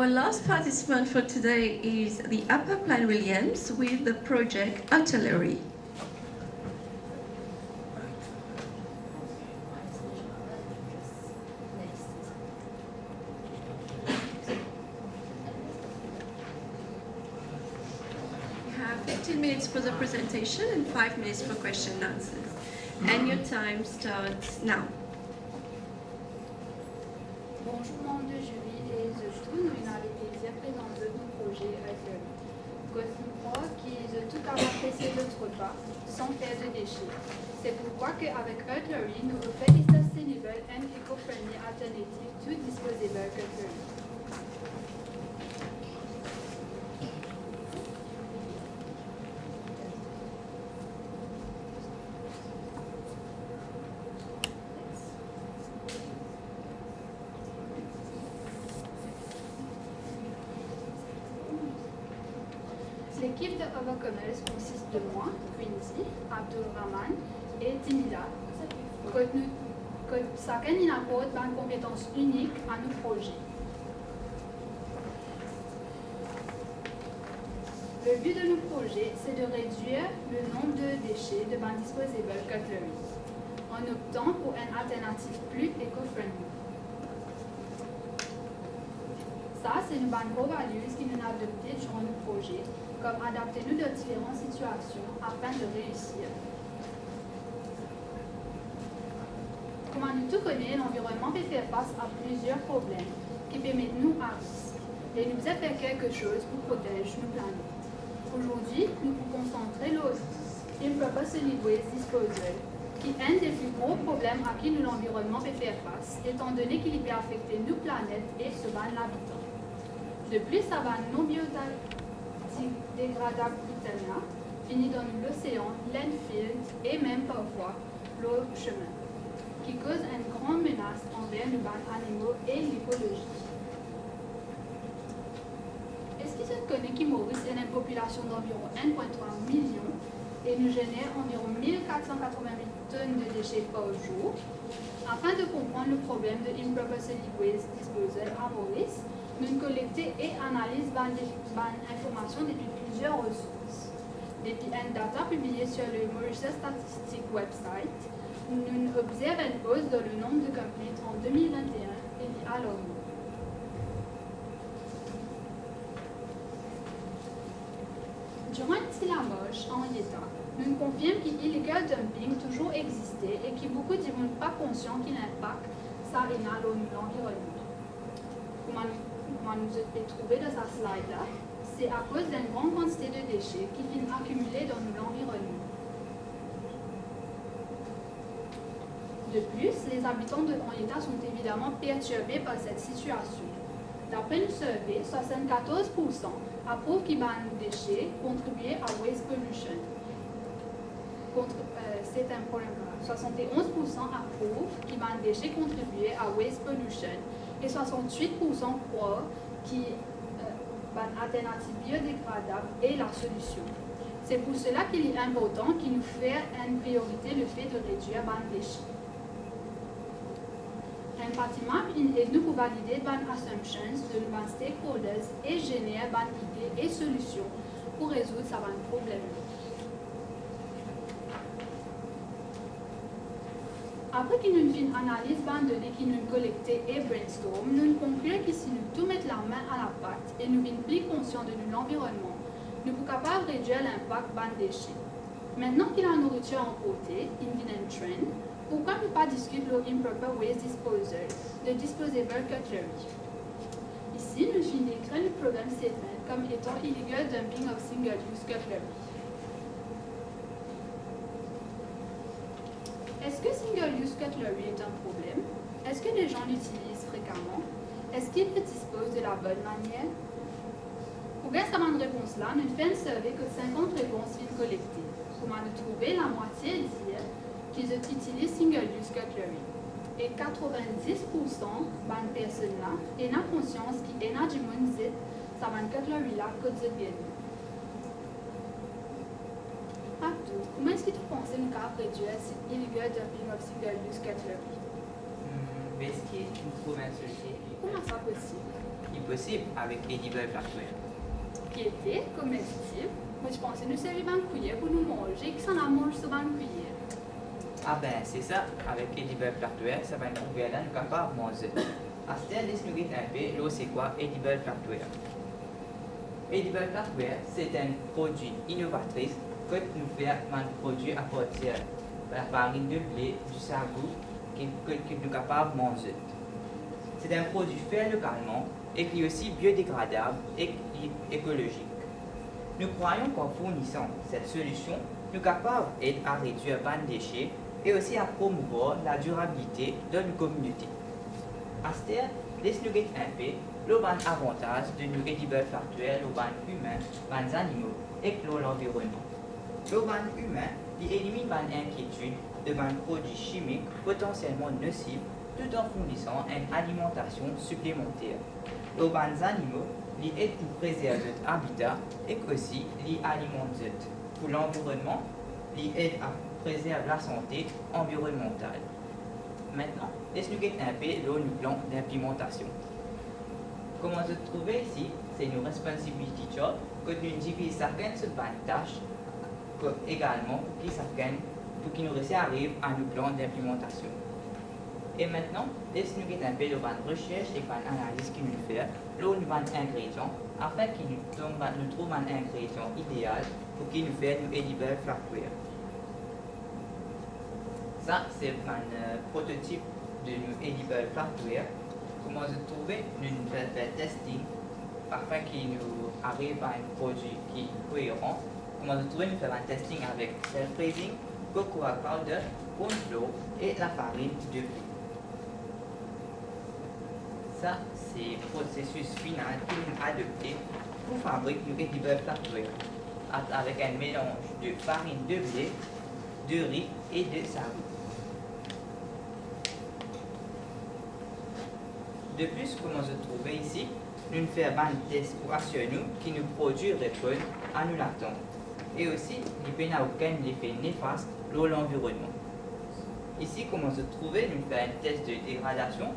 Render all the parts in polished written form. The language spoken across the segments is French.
Our last participant for today is the Upper Plan Williams with the project Artillery. You have 15 minutes for the presentation and 5 minutes for question and answers. And your time starts now. Bonjour, membre de jury et je trouve une plaisir présenter nos projets Artillery. Nous crois qu'ils ont tout à apprécié notre repas sans faire de déchets. C'est pourquoi qu'avec Artillery, nous offrons des sustainable and eco-friendly alternatives to disposable cutlery. L'équipe de Overcomers consiste de moi, Quincy, Abdulrahman et Timila. Chacun y apporte une compétence unique à nos projets. Le but de nos projets, c'est de réduire le nombre de déchets de disposable cutlery en optant pour une alternative plus éco-friendly. Ça, c'est une bonne values qui nous a adoptées durant nos projets, comme adapter-nous de différentes situations afin de réussir. Comme nous tous connaissons, l'environnement peut faire face à plusieurs problèmes qui permettent nous à risque et nous a fait quelque chose pour protéger nos planètes. Aujourd'hui, nous pouvons concentrer l'improper solid waste disposal, qui est un des plus gros problèmes à qui l'environnement peut faire face, étant donné qu'il peut affecter nos planètes et ce l'habitant. De plus, ça va non biodégradable brutalement, finit dans l'océan, landfill et même parfois l'eau chemin, qui cause une grande menace envers les animaux et l'écologie. Est-ce que vous connaissez que Maurice a une population d'environ 1,3 million et nous génère environ 1488 tonnes de déchets par jour? Afin de comprendre le problème de improper solid waste disposal à Maurice, nous collectons et analysons l'information depuis plusieurs ressources. Depuis une data publiée sur le Mauritius Statistics website, nous observons une hausse dans le nombre de complaintes en 2021 et alarmant. Durant la marche en état, nous confirmons qu'illegal dumping toujours existait et que beaucoup ne sont pas conscients qu'il impacte ça et l'environnement. Comme nous avons trouvé dans cette slide-là, c'est à cause d'une grande quantité de déchets qui finissent accumulés dans l'environnement. De plus, les habitants de l'État sont évidemment perturbés par cette situation. D'après une survey, 74% approuvent que les déchets contribuent à waste pollution. C'est un problème grave. 71% approuvent que les déchets contribuent à waste pollution et 68% croient qu'une alternative biodégradable est la solution. C'est pour cela qu'il est important qu'il nous fasse une priorité le fait de réduire les déchets. Un bâtiment aide nous pour valider les assumptions de nos stakeholders et générer des idées et solutions pour résoudre ce problème. Après que nous avons analysé les données que nous collectées et brainstorm, nous concluons que si nous tout mettons la main à la pâte et nous sommes plus conscients de l'environnement, nous sommes capables de réduire l'impact des déchets. Maintenant que la nourriture est emportée, il y a un trend, pourquoi ne pas discuter de l'improper waste disposal, de disposable cutlery? Ici, nous finissons d'écrire le problem statement comme étant illegal dumping of single-use cutlery. Est-ce que single-use cutlery est un problème? Est-ce que les gens l'utilisent fréquemment? Est-ce qu'ils le disposent de la bonne manière? Pour gagner cette réponse-là, nous faisons une survey que 50 réponses viennent collecter. Pour nous trouver, la moitié dire qu'ils utilisent single-use cutlery. Et 90% de personnes-là ont conscience qu'ils ont du monde dit ça va cutlery-là quotidiennement. Abdou, comment est-ce que tu penses que nous pouvons réduire cet illegal dumping of single-use cutlery? Basically, il faut une société Comment ça possible? qui possible avec Edible Flatware. Piété, comestible. Moi, je pensais nous servir une cuillère pour nous manger, que ça en mange sur une cuillère. Ah ben, c'est ça, avec Edible Flatware, ça va nous trouver là, nous capables de manger. À ce stade, laisse-nous dire un peu, là, c'est quoi Edible Flatware? Edible Flatware, c'est un produit innovatrice que nous faisons un produit à partir de la farine de blé, du sagou, que nous sommes capables de manger. C'est un produit fait localement et qui est aussi biodégradable et écologique. Nous croyons qu'en fournissant cette solution, nous sommes capables d'aider à réduire les déchets et aussi à promouvoir la durabilité de nos communautés. À ce stade, laisse-nous dire un peu l'avantage de nos Edible Flatware, les humains, les animaux et l'environnement. Les humains éliminent l'inquiétude de produits chimiques potentiellement nocifs tout en fournissant une alimentation supplémentaire. Les animaux aident pour préserver leur habitat et aussi les alimentent. Pour l'environnement, ils aident à préserver la santé environnementale. Maintenant, laisse-nous voir un peu le plan d'implémentation. Comment se trouver ici, c'est une responsibility job que nous divisons chacun sur une tâche également pour qu'il nous arrive à nos plans d'implémentation. Et maintenant, laisse-nous voir un peu de recherche et de analyse qu'il nous fait, là nous avons un ingrédient, afin qu'il nous trouve un ingrédient idéal pour qu'il nous fait nos Edible Flatware. Ça, c'est un prototype de nos Edible Flatware. Comment se trouver, nous faisons un testing afin qu'il nous arrive à un produit qui est cohérent. Comment se trouver, nous faisons un testing avec self-raising, cocoa powder, corn flour et la farine de blé. Ça, c'est le processus final que nous avons adopté pour fabriquer nos Edible Flatware avec un mélange de farine de blé, de riz et de sagou. De plus, comment se trouver ici, nous faisons un test pour assurer nous que nos produits répondent à nos attentes. Et aussi, il n'y a aucun effet néfaste sur l'environnement. Ici, comment se trouver, nous faisons un test de dégradation,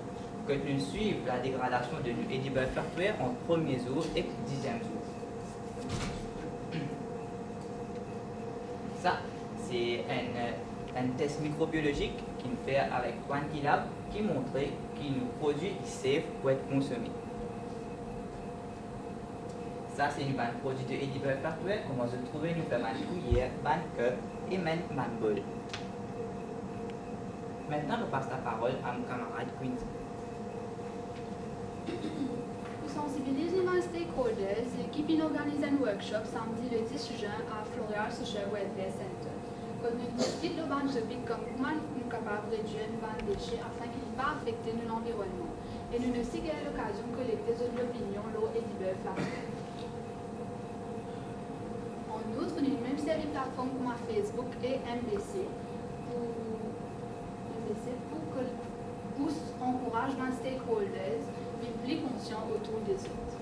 que nous suivons la dégradation de nos Edible Flatware en premier jour et 10e jour. Ça, c'est un test microbiologique qui nous fait avec Quantilab qui montre que nos produits safe pour être consommés. Ça, c'est un produit de Edible Flatware. Comment se trouver, nous faisons une cuillère, un cup et même un bol. Maintenant, je passe la parole à mon camarade Quincy. Pour sensibiliser les stakeholders, l'équipe organise un workshop samedi le 10 juin à Floréal Social Welfare Center. Quand nous discutons de ban topic comme comment nous sommes capables de réduire nos déchets afin qu'ils ne pas affecter l'environnement. Et nous aussi avons l'occasion de collecter de l'opinion l'eau Edible Flatware. En outre, nous avons même servi plateforme comme Facebook et MBC pour encourager les stakeholders d'être plus conscients autour des autres.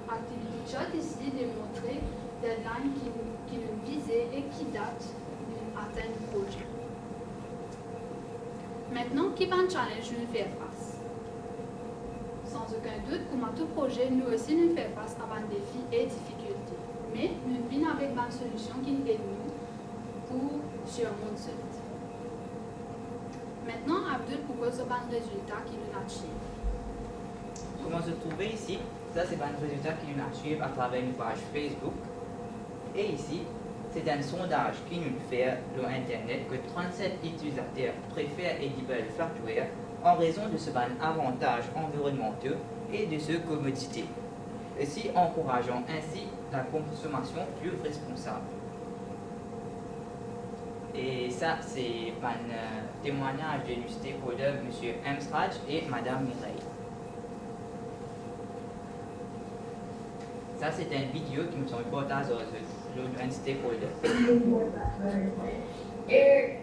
Activité chat ici démontrer des deadlines qui nous visaient et qui datent d'atteindre le projet. Maintenant, qui est un challenge nous faire face? Sans aucun doute, comme à tout projet, nous aussi nous faisons face à des défis et difficultés. Mais nous venons avec une solution qui nous aide pour surmonter cela. Maintenant, Abdul propose un résultat qui nous achieve. Comment se trouver ici? Ça, c'est un résultat qui nous achieve à travers une page Facebook. Et ici, c'est un sondage qui nous fait sur Internet que 37 utilisateurs préfèrent Edible Flatware en raison de ce avantage environnementaux et de ce commodité. Aussi, encourageant ainsi la consommation plus responsable. Et ça, c'est un témoignage de nos stakeholders, M. Emsraj et Mme Mireille. Ça, c'est une vidéo qui nous sont partagées aux stakeholders.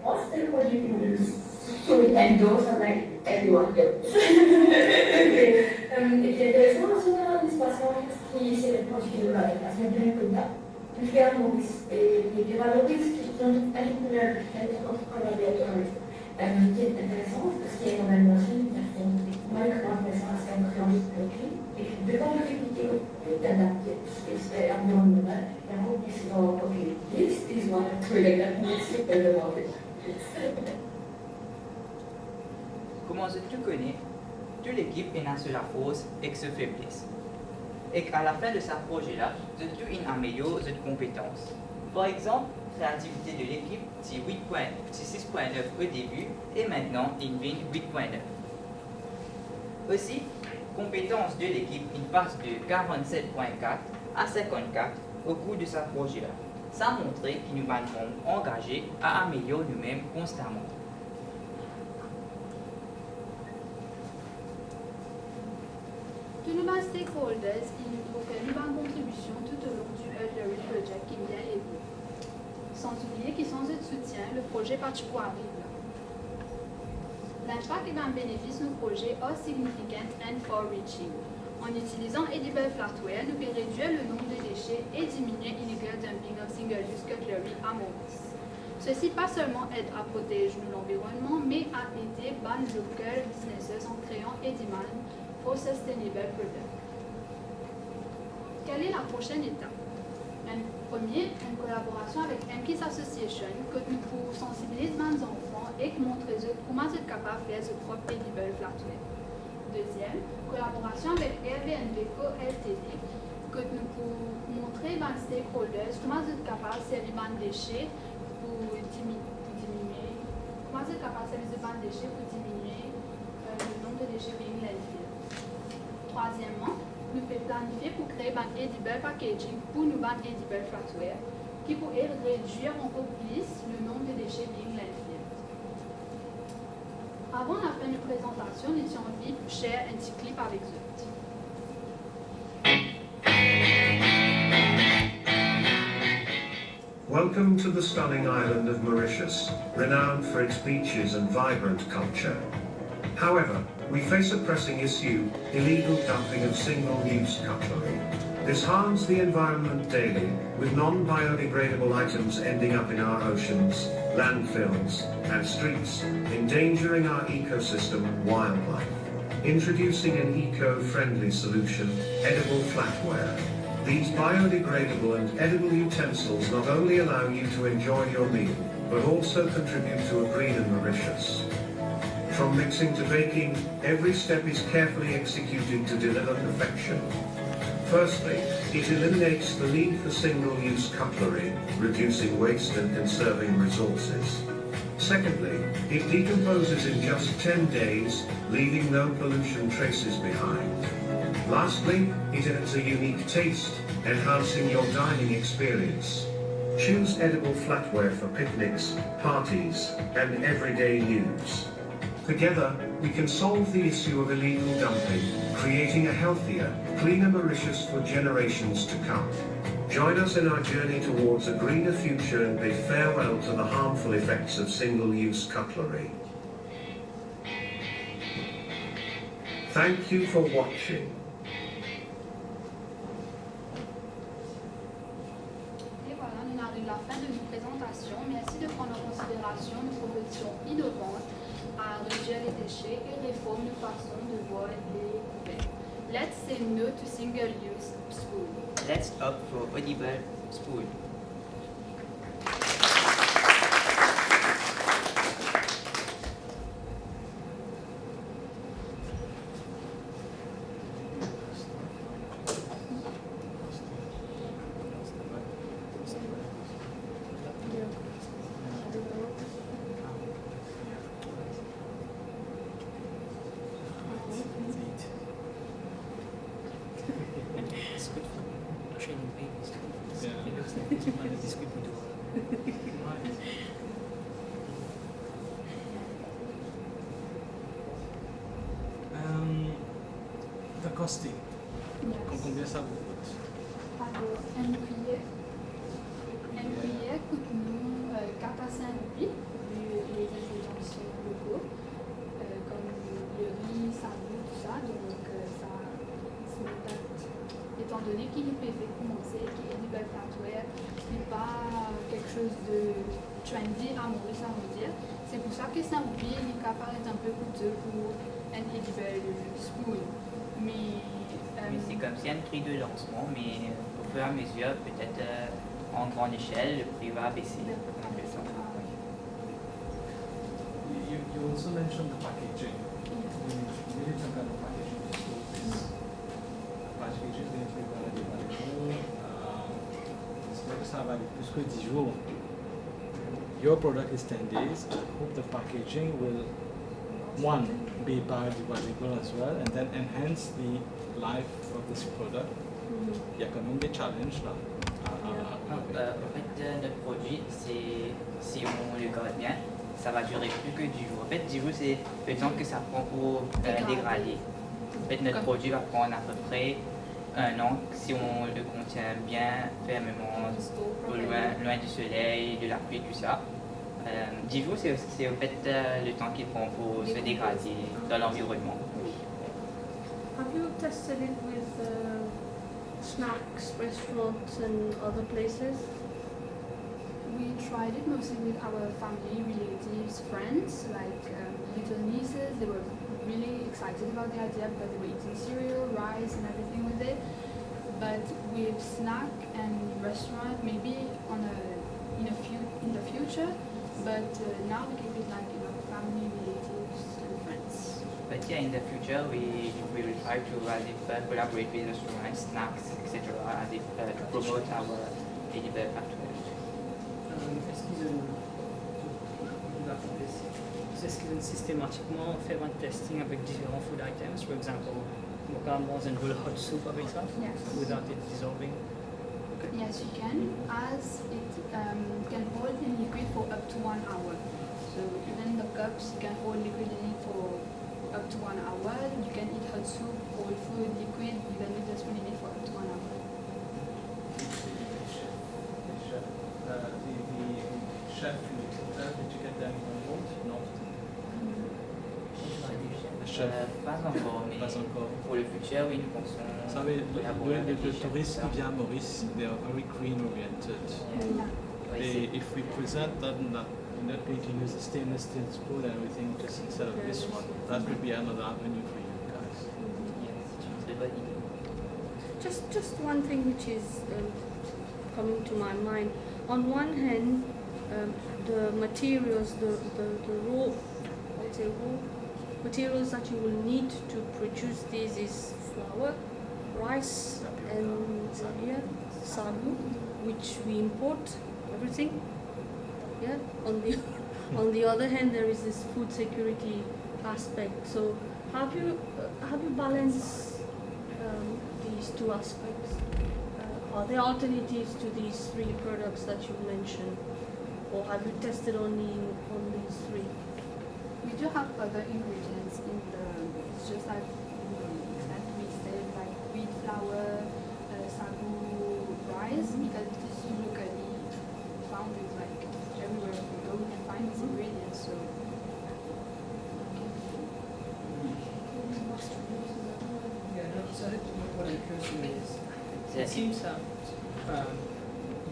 All stakeholders endorse and like everyone gets. Intéressant dans ce passage qui c'est le projet de la semaine de la plus faire Maurice et les valoristes qui sont agriculteurs et entrepreneurs. qui est intéressante parce qu'il y a énormément de personnes mal intéressant à faire dans le pays. Et devant le public, d'adapter et environnement, and hope this is all okay. This is what related to the market. Comment tu connais, toute l'équipe est dans la force et se faiblesse. Et qu'à la fin de ce projet-là, tu améliores tes compétences. Par exemple, créativité de l'équipe, c'est 6.9 au début et maintenant il vient 8.9. Aussi, compétences de l'équipe, il passe de 47.4 à 54 au cours de ce projet-là. Ça montre que nous sommes engagés à améliorer nous-mêmes constamment. Tous nos stakeholders, ils nous offrent une bonne contribution tout au long du Early Project qui vient évoluer. Sans oublier que sans notre soutien, le projet pas de quoi arrive là. L'impact et le bénéfice de nos projets est significant and far-reaching. En utilisant Edible Flatware, nous pouvons réduire le nombre de déchets et diminuer illegal dumping of single-use cutlery à Maurice. Ceci pas seulement aide à protéger l'environnement, mais à aider les local businesses en créant et demand for sustainable products. Quelle est la prochaine étape? Premier, une collaboration avec MKIS Association que nous pouvons sensibiliser les enfants et montrer comment ils sont capables de faire leur propre Edible Flatware. Deuxième, collaboration avec Airbnb Co Ltd que nous pouvons montrer aux stakeholders comment ils sont capables de servir les déchets pour diminuer le nombre de déchets being landfill. Troisièmement, nous pouvons planifier pour créer un edible packaging pour nous edible flatware qui pourrait réduire encore plus le nombre de déchets being landfill. Avant la fin de la présentation, nous avons envie de share un petit clip avec vous. Welcome to the stunning island of Mauritius, renowned for its beaches and vibrant culture. However, we face a pressing issue: illegal dumping of single-use cutlery. This harms the environment daily, with non-biodegradable items ending up in our oceans, landfills, and streets, endangering our ecosystem and wildlife. Introducing an eco-friendly solution, edible flatware. These biodegradable and edible utensils not only allow you to enjoy your meal, but also contribute to a greener Mauritius. From mixing to baking, every step is carefully executed to deliver perfection. Firstly, it eliminates the need for single-use cutlery, reducing waste and conserving resources. Secondly, it decomposes in just 10 days, leaving no pollution traces behind. Lastly, it adds a unique taste, enhancing your dining experience. Choose edible flatware for picnics, parties, and everyday use. Together, we can solve the issue of illegal dumping, creating a healthier, cleaner Mauritius for generations to come. Join us in our journey towards a greener future and bid farewell to the harmful effects of single-use cutlery. Thank you for watching. Et voilà, nous arrivons à la fin de notre présentation. Merci de prendre en considération nos propositions innovantes à réduire les déchets et réformer nos façons de voir les poubelles. Let's say no to single-use spoon. Let's opt for edible spoon. It's good for training babies too. It looks like it's one of these people do. The costing. Yes. Combien ça vous coûte? Alors, une cuillère coûte nous 4 à 5 roupies, vu les ingrédients locaux, comme le riz, sablon, tout ça. Donc, ça, étant donné qu'il est fait commencer, qu'il est du flatware, n'est pas quelque chose de trendy à Maurice, on va dire. C'est pour ça que ça oublie, il paraît un peu coûteux pour un edible spoon. Mais Mais c'est comme si un prix de lancement, mais au fur et à mesure, peut-être en grande échelle, le prix va baisser. On appelle ça. You also mentioned the packaging. You needed some kind of packaging to store this. Packaging est préparé par les jours. J'espère que ça va aller plus que 10 jours. Your product is 10 days. I hope the packaging will, one, be biodegradable as well, and then enhance the life of this product. Il y a quand même des challenges là. En fait, notre produit, si on le garde bien, ça va durer plus que 10 jours. En fait, 10 jours, c'est le temps que ça prend pour dégrader. En fait, notre produit va prendre à peu près 1 an si on le contient bien, fermement, loin du soleil, de la pluie, tout ça. 10 jours, c'est en fait le temps qu'il prend pour se dégrader dans l'environnement. Have you tested it with snacks, restaurants and other places? we tried it mostly with our family, relatives, friends, like little nieces. They were really excited about the idea because they were eating cereal, rice and everything with it. But with snack and restaurant, maybe in the future. But now we keep it like family, relatives, and friends. But yeah, in the future, we will try to collaborate with restaurants, snacks, etc. To promote our edible factory. Est-ce qu'ils vont systématiquement faire un testing avec différents food items? For example, mokamos and roll hot soup avec ça? Yes. Without it dissolving? Yes, you can, as it can hold in liquid for up to 1 hour. So even the cups, you can hold liquid in it for up to 1 hour. You can eat hot soup, cold food, liquid, even with the spoon in it for up to 1 hour. The chef, did you get them on board? No. The chef, Pas encore, mais pas encore. pour le futur, oui, nous pensons Vous savez, collaborer avec le les chefs touriste pour qui ça. vient à Maurice, they are very green oriented. Yeah. Ouais, They, if we present them that we're not going to use a stainless steel spoon and everything just instead of this one, that would be another avenue for you guys. c'est une très bonne idée. Just one thing which is coming to my mind. On one hand, the materials, the raw, let's say raw materials that you will need to produce this is flour, rice, and sagu, which we import everything. Yeah. On the other hand, there is this food security aspect. So have you balanced these two aspects? Are there alternatives to these three products that you mentioned, or have you tested only on these three? We do have other ingredients in it's just like that we said, like wheat flour, sagu, rice, because it is locally found with like everywhere we go, we can find these ingredients. So Yeah, no, so what I'm curious is, Yeah. it seems that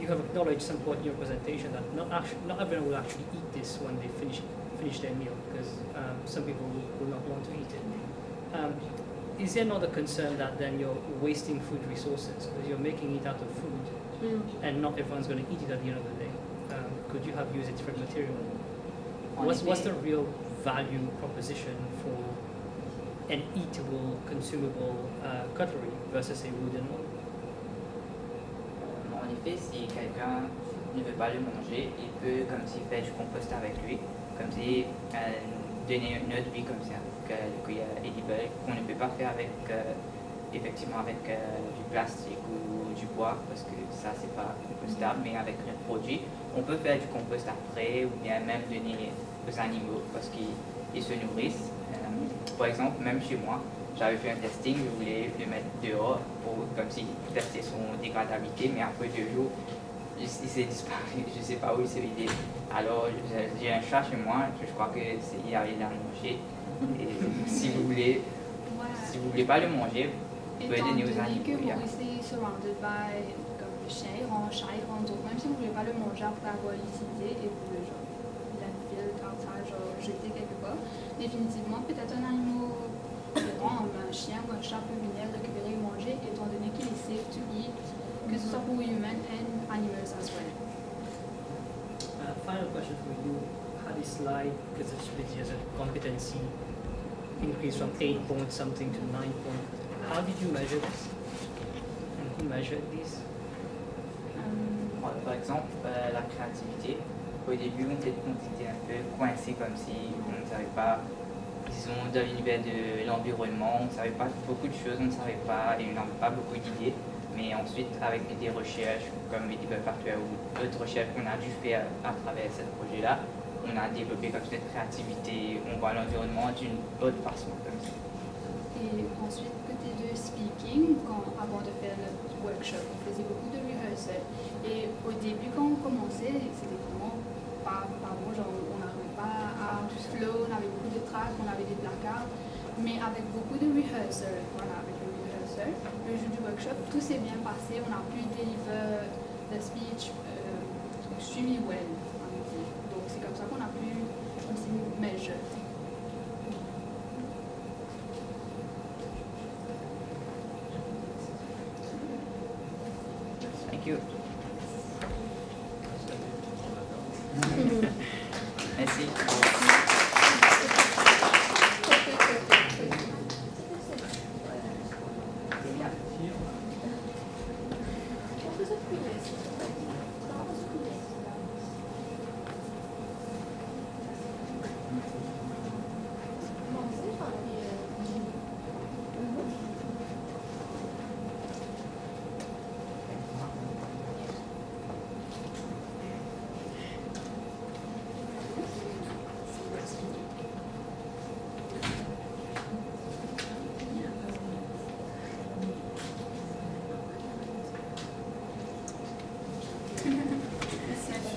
you have acknowledged some point in your presentation that not everyone will actually eat this when they finish their meal, because some people will not want to eat it. Is there not a concern that then you're wasting food resources because you're making it out of food and not everyone's going to eat it at the end of the day? Could you have used a different material? What's the real value proposition for an eatable, consumable cutlery versus a wooden one? En effet, si quelqu'un ne veut pas le manger, il peut comme s'il fait du compost avec lui, comme si donner une autre vie comme ça, qu'il y a edible, qu'on ne peut pas faire avec effectivement avec du plastique ou du bois, parce que ça c'est pas compostable, mais avec notre produit, on peut faire du compost après ou bien même donner aux animaux parce qu'ils se nourrissent. Par exemple, même chez moi, j'avais fait un testing, je voulais le mettre dehors pour comme si tester son dégradabilité, mais après 2 jours, il s'est disparu, je ne sais pas où il s'est vidé. Alors j'ai un chat chez moi, je crois qu'il arrive à le manger. Et si vous voulez pas le manger, vous pouvez étant donner aux donné que animaux. Maurice est surrounded by comme le chien, il rend chat, il rend d'autres, même si vous ne voulez pas le manger après avoir utilisé et vous le genre, il a field outside, genre jeté quelque part. Définitivement, peut-être un animal, un chien ou un chat peut venir récupérer et manger, étant donné qu'il est safe to eat, que ce soit pour human and animals as well. Final question for you. How this slide, because it's with as a competency increase from 8 point something to 9 point. How did you measure this? And who measured this? Par exemple, la créativité. Au début, on était un peu coincé comme si on ne savait pas, disons, dans l'univers de l'environnement, on ne savait pas beaucoup de choses, on ne savait pas et on n'avait pas beaucoup d'idées. Mais ensuite, avec des recherches comme Edible Factoire ou d'autres recherches qu'on a dû faire à travers ce projet-là, on a développé comme cette créativité, on voit l'environnement d'une autre façon. Comme ça. Et ensuite, côté de speaking, avant de faire notre workshop, on faisait beaucoup de rehearsal. Et au début, quand on commençait, c'était vraiment pas bon, genre on n'arrivait pas à du flow, on avait beaucoup de tracks, on avait des placards. Mais avec beaucoup de rehearsal, voilà, avec le rehearsal, le jour du workshop, tout s'est bien passé, on a pu deliver the speech extremely well, on va dire. Donc c'est comme ça qu'on a pu aussi measure. Thank you. Merci.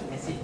Merci.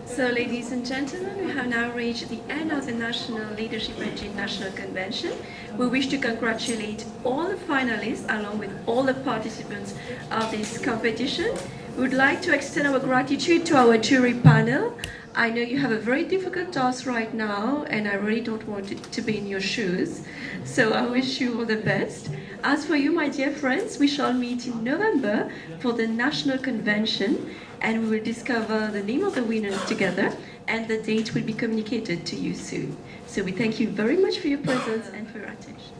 So, ladies and gentlemen, we have now reached the end of the National Leadership Engine National Convention. We wish to congratulate all the finalists along with all the participants of this competition. We would like to extend our gratitude to our jury panel. I know you have a very difficult task right now, and I really don't want to be in your shoes. So I wish you all the best. As for you, my dear friends, we shall meet in November for the National Convention, and we will discover the name of the winners together, and the date will be communicated to you soon. So we thank you very much for your presence and for your attention.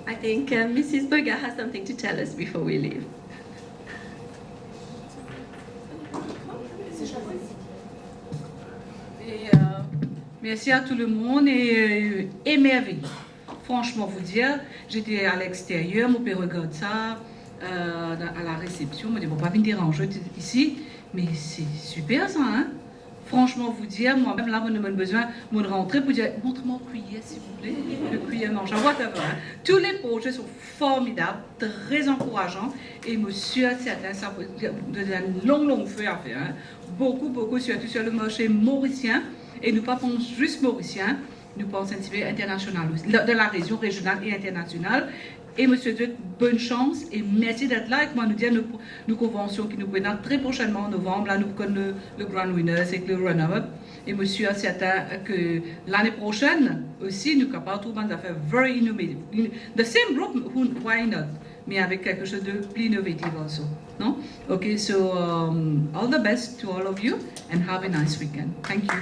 I think Mrs. Boga has something to tell us before we leave. Merci à tout le monde et émerveillé. Franchement, vous dire, j'étais à l'extérieur, mon père regarde ça à la réception, il m'a dit, bon, pas venir déranger ici, mais c'est super ça, hein? Franchement, vous dire, moi-même là, on a besoin de rentrer pour dire, montre-moi le cuillère, s'il vous plaît, le cuillère mange. Hein? Tous les projets sont formidables, très encourageants, et monsieur, certains, ça peut de un long feu à faire. Hein? Beaucoup, surtout sur le marché mauricien. Et nous ne pensons pas juste mauricien, nous pensons un petit peu international aussi, de la région régionale et internationale. Et monsieur Dieu, bonne chance et merci d'être là avec moi, nous dire nos conventions qui nous prennent très prochainement en novembre. Là, nous connaissons le Grand Winners et le Runner-Up. Et monsieur est certain que l'année prochaine aussi, nous sommes capables de trouver des affaires very innovative. The same group, why not? Mais avec quelque chose de plus innovatif aussi. No? Okay, so all the best to all of you and have a nice weekend. Thank you.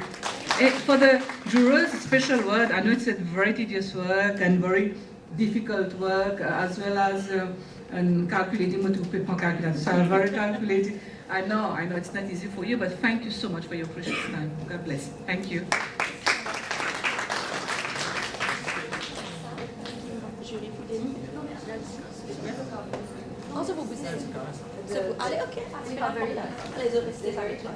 And for the jurors, special word. I know it's a very tedious work and very difficult work, as well as calculating what to put on calculator. So I'm very calculated. I know it's not easy for you, but thank you so much for your precious time. God bless you. Thank you. Also, vous allez, ok. Allez, restez avec toi.